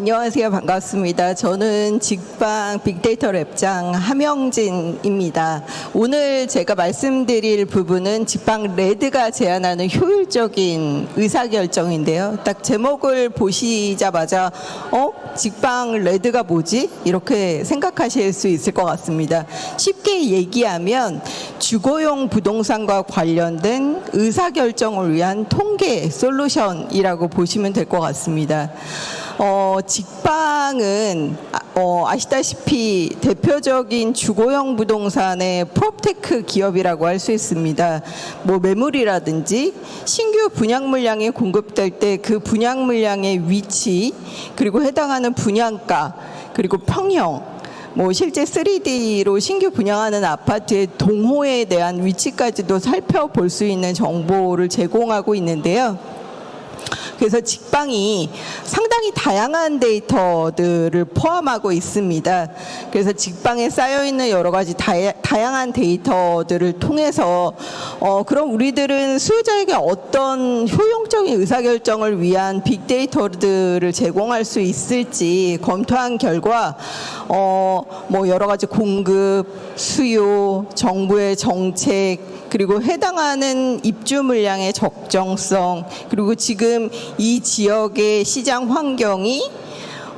안녕하세요. 반갑습니다. 저는 직방 빅데이터 랩장 함영진입니다. 오늘 제가 말씀드릴 부분은 직방 레드가 제안하는 효율적인 의사결정인데요. 딱 제목을 보시자마자 직방 레드가 뭐지? 이렇게 생각하실 수 있을 것 같습니다. 쉽게 얘기하면 주거용 부동산과 관련된 의사결정을 위한 통계 솔루션이라고 보시면 될 것 같습니다. 직방은 아시다시피 대표적인 주거용 부동산의 프롭테크 기업이라고 할 수 있습니다. 뭐 매물이라든지 신규 분양 물량이 공급될 때 그 분양 물량의 위치, 그리고 해당하는 분양가, 그리고 평형, 뭐 실제 3D로 신규 분양하는 아파트의 동호에 대한 위치까지도 살펴볼 수 있는 정보를 제공하고 있는데요. 그래서 직방이 상당히 다양한 데이터들을 포함하고 있습니다. 그래서 직방에 쌓여있는 여러 가지 다양한 데이터들을 통해서 그럼 우리들은 수요자에게 어떤 효용적인 의사결정을 위한 빅데이터들을 제공할 수 있을지 검토한 결과 뭐 여러 가지 공급, 수요, 정부의 정책, 그리고 해당하는 입주 물량의 적정성, 그리고 지금 이 지역의 시장 환경이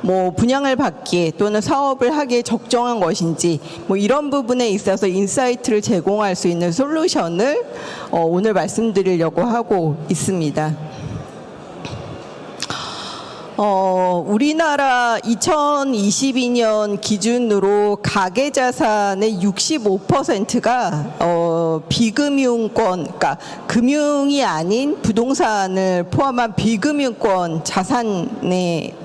뭐 분양을 받기에 또는 사업을 하기에 적정한 것인지 뭐 이런 부분에 있어서 인사이트를 제공할 수 있는 솔루션을 오늘 말씀드리려고 하고 있습니다. 우리나라 2022년 기준으로 가계자산의 65%가 비금융권, 그러니까 금융이 아닌 부동산을 포함한 비금융권 자산에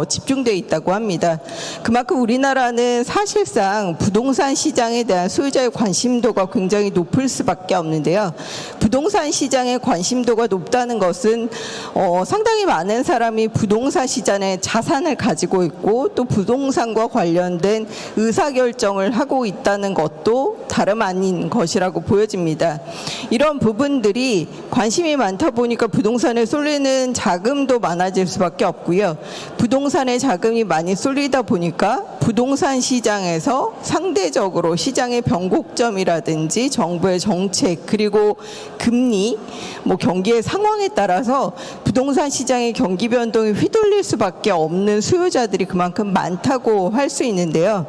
집중되어 있다고 합니다. 그만큼 우리나라는 사실상 부동산 시장에 대한 소유자의 관심도가 굉장히 높을 수밖에 없는데요. 부동산 시장의 관심도가 높다는 것은 상당히 많은 사람이 부동산 시장에 자산을 가지고 있고 또 부동산과 관련된 의사결정을 하고 있다는 것도 다름 아닌 것이라고 보여집니다. 이런 부분들이 관심이 많다 보니까 부동산에 쏠리는 자금도 많아질 수밖에 없고요. 부동산에 자금이 많이 쏠리다 보니까 부동산 시장에서 상대적으로 시장의 변곡점이라든지 정부의 정책, 그리고 금리, 뭐 경기의 상황에 따라서 부동산 시장의 경기 변동이 휘둘릴 수밖에 없는 수요자들이 그만큼 많다고 할 수 있는데요.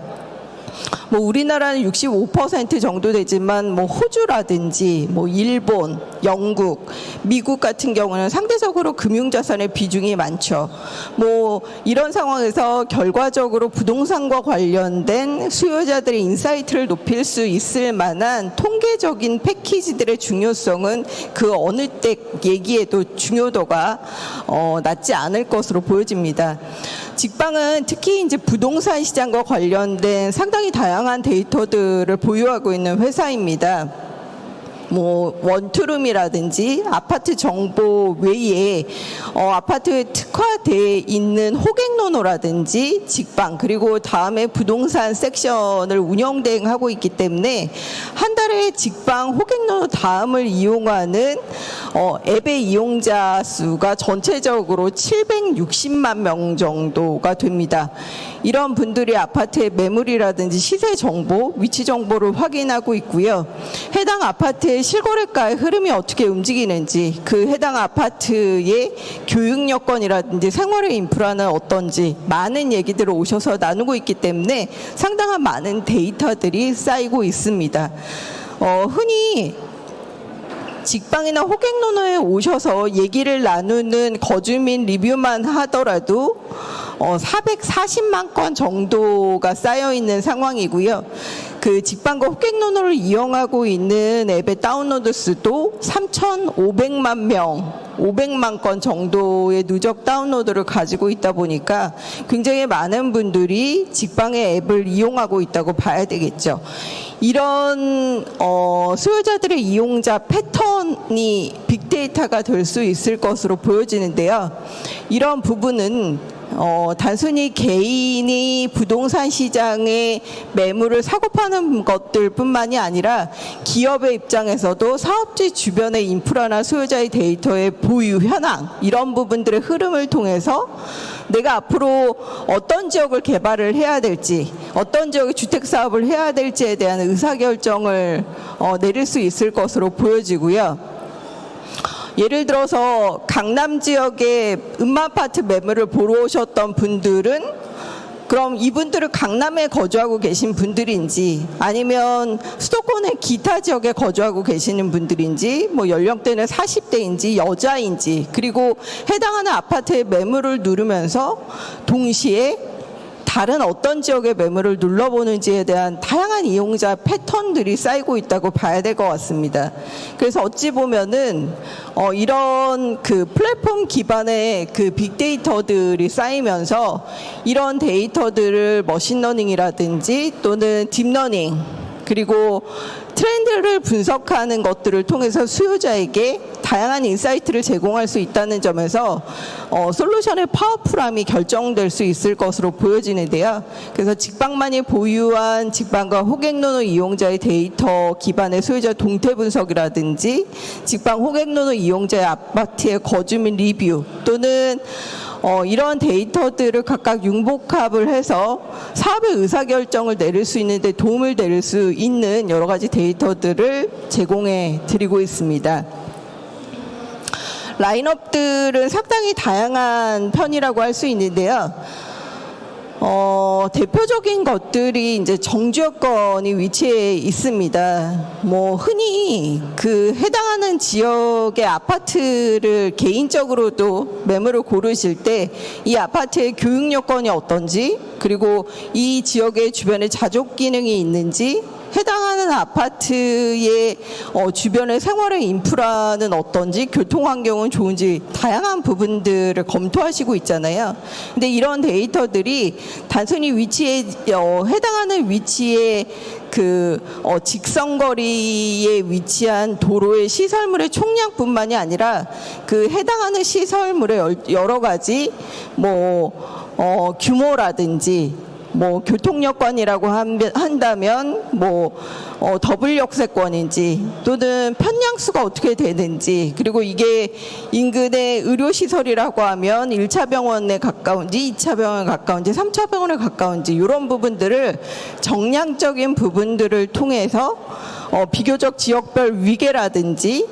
뭐 우리나라는 65% 정도 되지만 뭐 호주라든지 뭐 일본, 영국, 미국 같은 경우는 상대적으로 금융자산의 비중이 많죠. 뭐 이런 상황에서 결과적으로 부동산과 관련된 수요자들의 인사이트를 높일 수 있을 만한 통계적인 패키지들의 중요성은 그 어느 때 얘기에도 중요도가 낮지 않을 것으로 보여집니다. 직방은 특히 이제 부동산 시장과 관련된 상당히 다양한 데이터들을 보유하고 있는 회사입니다. 뭐 원투룸이라든지 아파트 정보 외에 아파트에 특화되어 있는 호갱노노라든지 직방, 그리고 다음에 부동산 섹션을 운영 대행하고 있기 때문에 한 달에 직방 호갱노노 다음을 이용하는 앱의 이용자 수가 전체적으로 760만 명 정도가 됩니다. 이런 분들이 아파트의 매물이라든지 시세 정보, 위치 정보를 확인하고 있고요. 해당 아파트의 실거래가의 흐름이 어떻게 움직이는지, 그 해당 아파트의 교육 여건이라든지 생활의 인프라는 어떤지 많은 얘기들을 오셔서 나누고 있기 때문에 상당한 많은 데이터들이 쌓이고 있습니다. 흔히 직방이나 호갱노노에 오셔서 얘기를 나누는 거주민 리뷰만 하더라도 440만 건 정도가 쌓여있는 상황이고요. 그 직방과 호갱노노를 이용하고 있는 앱의 다운로드 수도 3,500만 명, 500만 건 정도의 누적 다운로드를 가지고 있다 보니까 굉장히 많은 분들이 직방의 앱을 이용하고 있다고 봐야 되겠죠. 이런 수요자들의 이용자 패턴이 빅데이터가 될 수 있을 것으로 보여지는데요. 이런 부분은 단순히 개인이 부동산 시장에 매물을 사고 파는 것들뿐만이 아니라 기업의 입장에서도 사업지 주변의 인프라나 소유자의 데이터의 보유 현황 이런 부분들의 흐름을 통해서 내가 앞으로 어떤 지역을 개발을 해야 될지, 어떤 지역에 주택 사업을 해야 될지에 대한 의사결정을 내릴 수 있을 것으로 보여지고요. 예를 들어서 강남 지역에 음마아파트 매물을 보러 오셨던 분들은 그럼 이분들은 강남에 거주하고 계신 분들인지 아니면 수도권의 기타 지역에 거주하고 계시는 분들인지 뭐 연령대는 40대인지 여자인지 그리고 해당하는 아파트의 매물을 누르면서 동시에 다른 어떤 지역의 매물을 눌러보는지에 대한 다양한 이용자 패턴들이 쌓이고 있다고 봐야 될 것 같습니다. 그래서 어찌 보면은 이런 그 플랫폼 기반의 그 빅데이터들이 쌓이면서 이런 데이터들을 머신러닝이라든지 또는 딥러닝 그리고 트렌드를 분석하는 것들을 통해서 수요자에게 다양한 인사이트를 제공할 수 있다는 점에서 솔루션의 파워풀함이 결정될 수 있을 것으로 보여지는데요. 그래서 직방만이 보유한 직방과 호객노노 이용자의 데이터 기반의 소유자 동태 분석이라든지 직방 호객노노 이용자의 아파트의 거주 및 리뷰 또는 이런 데이터들을 각각 융복합을 해서 사업의 의사결정을 내릴 수 있는 데 도움을 될 수 있는 여러 가지 데이터들을 제공해 드리고 있습니다. 라인업들은 상당히 다양한 편이라고 할 수 있는데요. 대표적인 것들이 이제 정주여건이 위치해 있습니다. 뭐 흔히 그 해당하는 지역의 아파트를 개인적으로도 매물을 고르실 때 이 아파트의 교육 여건이 어떤지 그리고 이 지역의 주변에 자족 기능이 있는지 해당하는 아파트의 주변의 생활의 인프라는 어떤지 교통 환경은 좋은지 다양한 부분들을 검토하시고 있잖아요. 근데 이런 데이터들이 단순히 위치에 해당하는 위치에 그 직선거리에 위치한 도로의 시설물의 총량뿐만이 아니라 그 해당하는 시설물의 여러 가지 규모라든지 뭐 교통 여건이라고 한다면 뭐 더블 역세권인지 또는 편량수가 어떻게 되는지 그리고 이게 인근의 의료 시설이라고 하면 1차 병원에 가까운지 2차 병원에 가까운지 3차 병원에 가까운지 이런 부분들을 정량적인 부분들을 통해서 비교적 지역별 위계라든지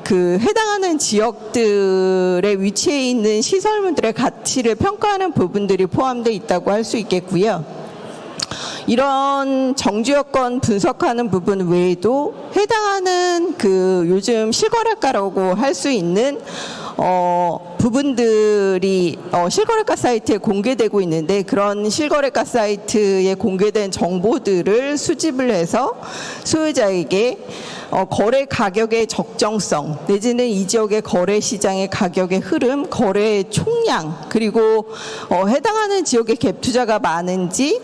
그 해당하는 지역들의 위치해 있는 시설물들의 가치를 평가하는 부분들이 포함되어 있다고 할 수 있겠고요. 이런 정주여건 분석하는 부분 외에도 해당하는 그 요즘 실거래가라고 할 수 있는 부분들이 실거래가 사이트에 공개되고 있는데 그런 실거래가 사이트에 공개된 정보들을 수집을 해서 소유자에게 거래 가격의 적정성 내지는 이 지역의 거래 시장의 가격의 흐름, 거래의 총량 그리고 해당하는 지역의 갭 투자가 많은지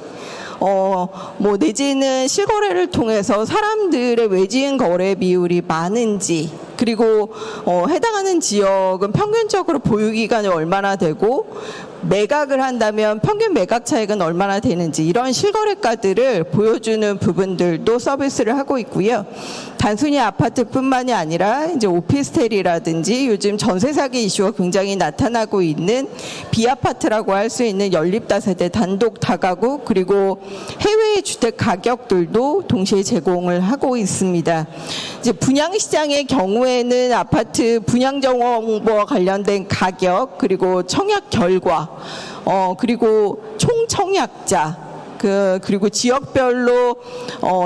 뭐 내지는 실거래를 통해서 사람들의 외지인 거래 비율이 많은지 그리고 해당하는 지역은 평균적으로 보유기간이 얼마나 되고 매각을 한다면 평균 매각 차익은 얼마나 되는지 이런 실거래가들을 보여주는 부분들도 서비스를 하고 있고요. 단순히 아파트뿐만이 아니라 이제 오피스텔이라든지 요즘 전세 사기 이슈가 굉장히 나타나고 있는 비아파트라고 할 수 있는 연립다세대 단독 다가구 그리고 해외의 주택 가격들도 동시에 제공을 하고 있습니다. 이제 분양시장의 경우에는 아파트 분양 정보와 관련된 가격 그리고 청약 결과 그리고 총 청약자 그리고 지역별로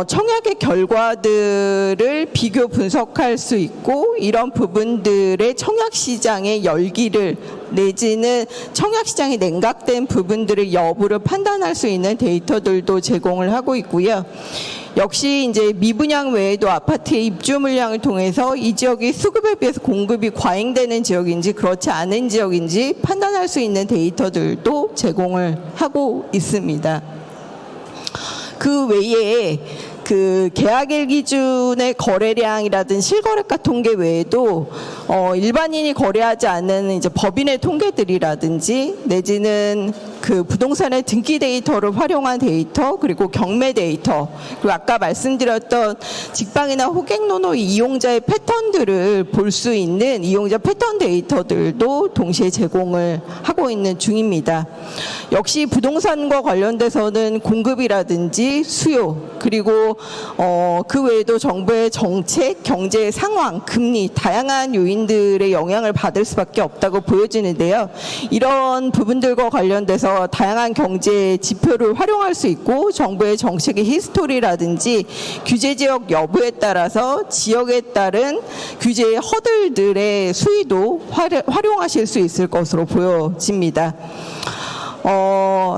청약의 결과들을 비교 분석할 수 있고 이런 부분들의 청약시장의 열기를 내지는 청약시장이 냉각된 부분들의 여부를 판단할 수 있는 데이터들도 제공을 하고 있고요. 역시 이제 미분양 외에도 아파트의 입주 물량을 통해서 이 지역이 수급에 비해서 공급이 과잉되는 지역인지 그렇지 않은 지역인지 판단할 수 있는 데이터들도 제공을 하고 있습니다. 그 외에 그 계약일 기준의 거래량이라든 실거래가 통계 외에도 일반인이 거래하지 않는 이제 법인의 통계들이라든지 내지는 그 부동산의 등기 데이터를 활용한 데이터, 그리고 경매 데이터, 그리고 아까 말씀드렸던 직방이나 호갱노노 이용자의 패턴들을 볼 수 있는 이용자 패턴 데이터들도 동시에 제공을 하고 있는 중입니다. 역시 부동산과 관련돼서는 공급이라든지 수요, 그리고 그 외에도 정부의 정책, 경제 상황, 금리, 다양한 요인들의 영향을 받을 수밖에 없다고 보여지는데요. 이런 부분들과 관련돼서 다양한 경제 지표를 활용할 수 있고, 정부의 정책의 히스토리라든지 규제 지역 여부에 따라서 지역에 따른 규제의 허들들의 수위도 활용하실 수 있을 것으로 보여집니다.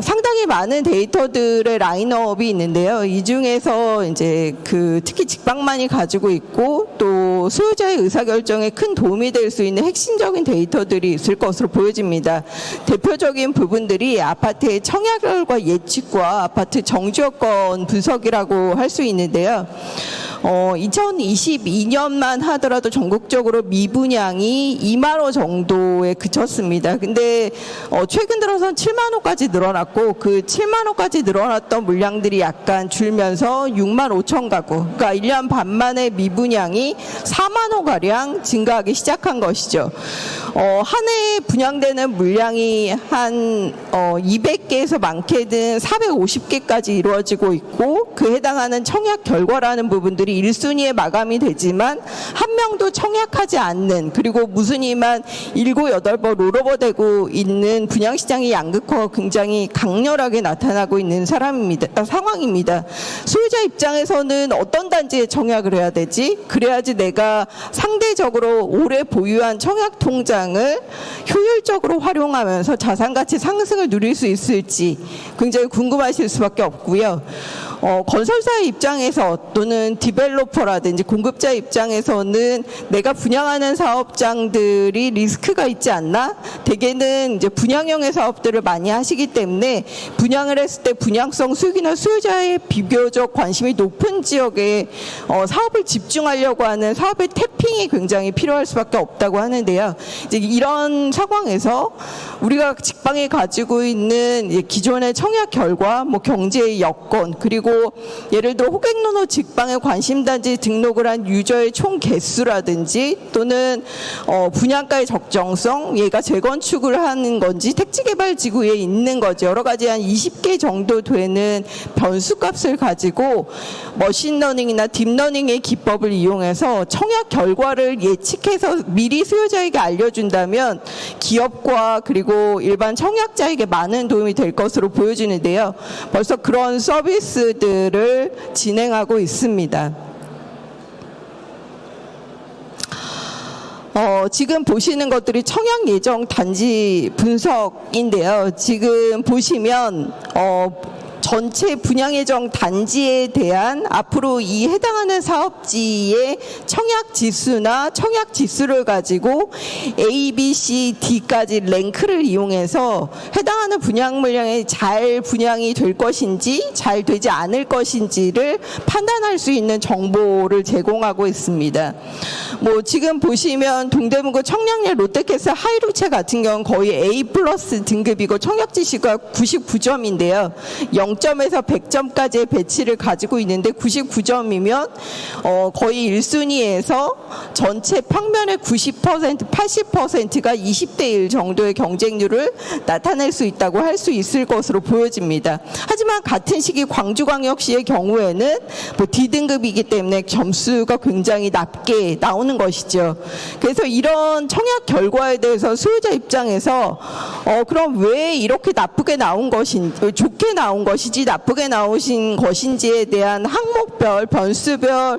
상당히 많은 데이터들의 라인업이 있는데요. 이 중에서 이제 특히 직방만이 가지고 있고 또 소유자의 의사결정에 큰 도움이 될 수 있는 핵심적인 데이터들이 있을 것으로 보여집니다. 대표적인 부분들이 아파트의 청약률과 예측과 아파트 정지요건 분석이라고 할 수 있는데요. 2022년만 하더라도 전국적으로 미분양이 2만 호 정도에 그쳤습니다. 근데 최근 들어선 7만 호까지 늘어났고, 그 7만 호까지 늘어났던 물량들이 약간 줄면서 6만 5천 가구, 그러니까 1년 반 만에 미분양이 4만 호 가량 증가하기 시작한 것이죠. 한 해에 분양되는 물량이 한 200개에서 많게는 450개까지 이루어지고 있고, 그 해당하는 청약 결과라는 부분들이 1순위에 마감이 되지만 한 명도 청약하지 않는, 그리고 무슨 이만 7, 8번 롤오버되고 있는 분양시장의 양극화가 굉장히 강렬하게 나타나고 있는 상황입니다. 소유자 입장에서는 어떤 단지에 청약을 해야 되지? 그래야지 내가 상대적으로 오래 보유한 청약 통장을 효율적으로 활용하면서 자산가치 상승을 누릴 수 있을지 굉장히 궁금하실 수밖에 없고요. 건설사의 입장에서 또는 디벨로퍼라든지 공급자 입장에서는 내가 분양하는 사업장들이 리스크가 있지 않나? 대개는 이제 분양형의 사업들을 많이 하시기 때문에 분양을 했을 때 분양성 수익이나 수요자의 비교적 관심이 높은 지역에 사업을 집중하려고 하는 사업의 태핑이 굉장히 필요할 수밖에 없다고 하는데요. 이제 이런 상황에서 우리가 직방에 가지고 있는 기존의 청약 결과, 경제의 여건, 그리고 예를 들어 호갱노노 직방에 관심단지 등록을 한 유저의 총 개수라든지 또는 분양가의 적정성, 얘가 재건축을 하는 건지 택지개발지구에 있는 거지, 여러 가지 한 20개 정도 되는 변수값을 가지고 머신러닝이나 딥러닝의 기법을 이용해서 청약 결과를 예측해서 미리 수요자에게 알려준다면 기업과 그리고 일반 청약자에게 많은 도움이 될 것으로 보여지는데요. 벌써 그런 서비스들을 진행하고 있습니다. 지금 보시는 것들이 청약 예정 단지 분석인데요. 지금 보시면 전체 분양 예정 단지에 대한 앞으로 이 해당하는 사업지의 청약 지수나 청약 지수를 가지고 A, B, C, D까지 랭크를 이용해서 해당하는 분양 물량이 잘 분양이 될 것인지 잘 되지 않을 것인지를 판단할 수 있는 정보를 제공하고 있습니다. 지금 보시면 동대문구 청량리 롯데캐슬 하이루체 같은 경우는 거의 A 플러스 등급이고 청약 지수가 99점인데요. 0점에서 100점까지의 배치를 가지고 있는데 99점이면 거의 1순위에서 전체 평면의 90%, 80%가 20대 1 정도의 경쟁률을 나타낼 수 있다고 할 수 있을 것으로 보여집니다. 하지만 같은 시기 광주광역시의 경우에는 D등급이기 때문에 점수가 굉장히 낮게 나오는 것이죠. 그래서 이런 청약 결과에 대해서 수요자 입장에서 그럼 왜 이렇게 나쁘게 나온 것인지, 좋게 나온 것이지 나쁘게 나오신 것인지에 대한 항목별, 변수별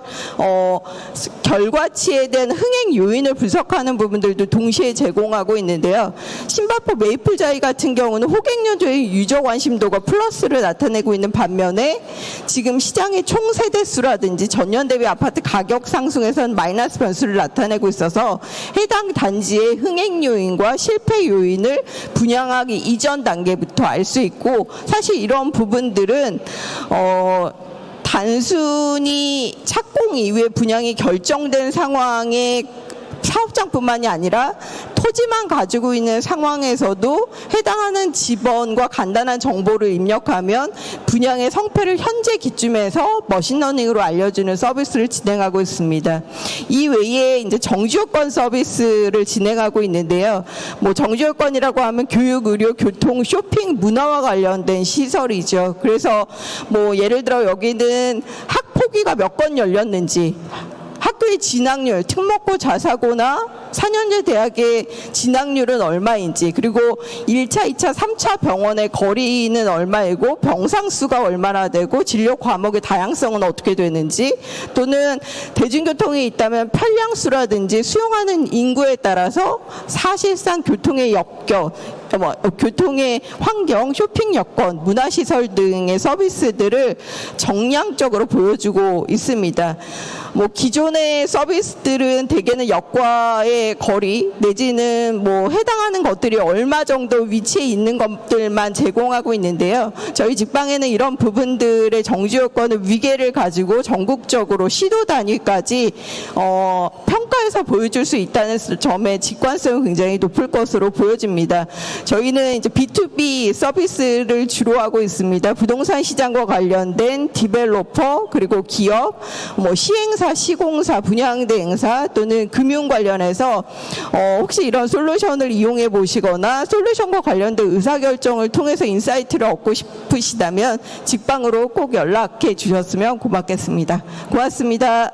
결과치에 대한 흥행 요인을 분석하는 부분들도 동시에 제공하고 있는데요. 신바포 메이플자이 같은 경우는 호갱연도의 유저 관심도가 플러스를 나타내고 있는 반면에 지금 시장의 총 세대수라든지 전년 대비 아파트 가격 상승에서는 마이너스 변수를 나타내고 있어서 해당 단지의 흥행 요인과 실패 요인을 분양하기 이전 단계부터 알 수 있고, 사실 이런 부분들은 단순히 착공 이후에 분양이 결정된 상황에 사업장뿐만이 아니라 토지만 가지고 있는 상황에서도 해당하는 지번과 간단한 정보를 입력하면 분양의 성패를 현재 기준에서 머신러닝으로 알려주는 서비스를 진행하고 있습니다. 이 외에 이제 정지요건 서비스를 진행하고 있는데요. 뭐 정지요건이라고 하면 교육, 의료, 교통, 쇼핑, 문화와 관련된 시설이죠. 그래서 뭐 예를 들어 여기는 학폭위가 몇 건 열렸는지, 학교의 진학률, 특목고 자사고나 4년제 대학의 진학률은 얼마인지, 그리고 1차, 2차, 3차 병원의 거리는 얼마이고 병상수가 얼마나 되고 진료 과목의 다양성은 어떻게 되는지, 또는 대중교통이 있다면 편량수라든지 수용하는 인구에 따라서 사실상 교통의 역경, 교통의 환경, 쇼핑 여건, 문화시설 등의 서비스들을 정량적으로 보여주고 있습니다. 뭐 기존의 서비스들은 대개는 역과의 거리 내지는 뭐 해당하는 것들이 얼마 정도 위치에 있는 것들만 제공하고 있는데요. 저희 직방에는 이런 부분들의 정지요건의 위계를 가지고 전국적으로 시도 단위까지 평가해서 보여줄 수 있다는 점에 직관성이 굉장히 높을 것으로 보여집니다. 저희는 이제 B2B 서비스를 주로 하고 있습니다. 부동산 시장과 관련된 디벨로퍼, 그리고 기업, 뭐 시행사, 시공사, 분양대행사 또는 금융 관련해서 혹시 이런 솔루션을 이용해 보시거나 솔루션과 관련된 의사결정을 통해서 인사이트를 얻고 싶으시다면 직방으로 꼭 연락해 주셨으면 고맙겠습니다. 고맙습니다.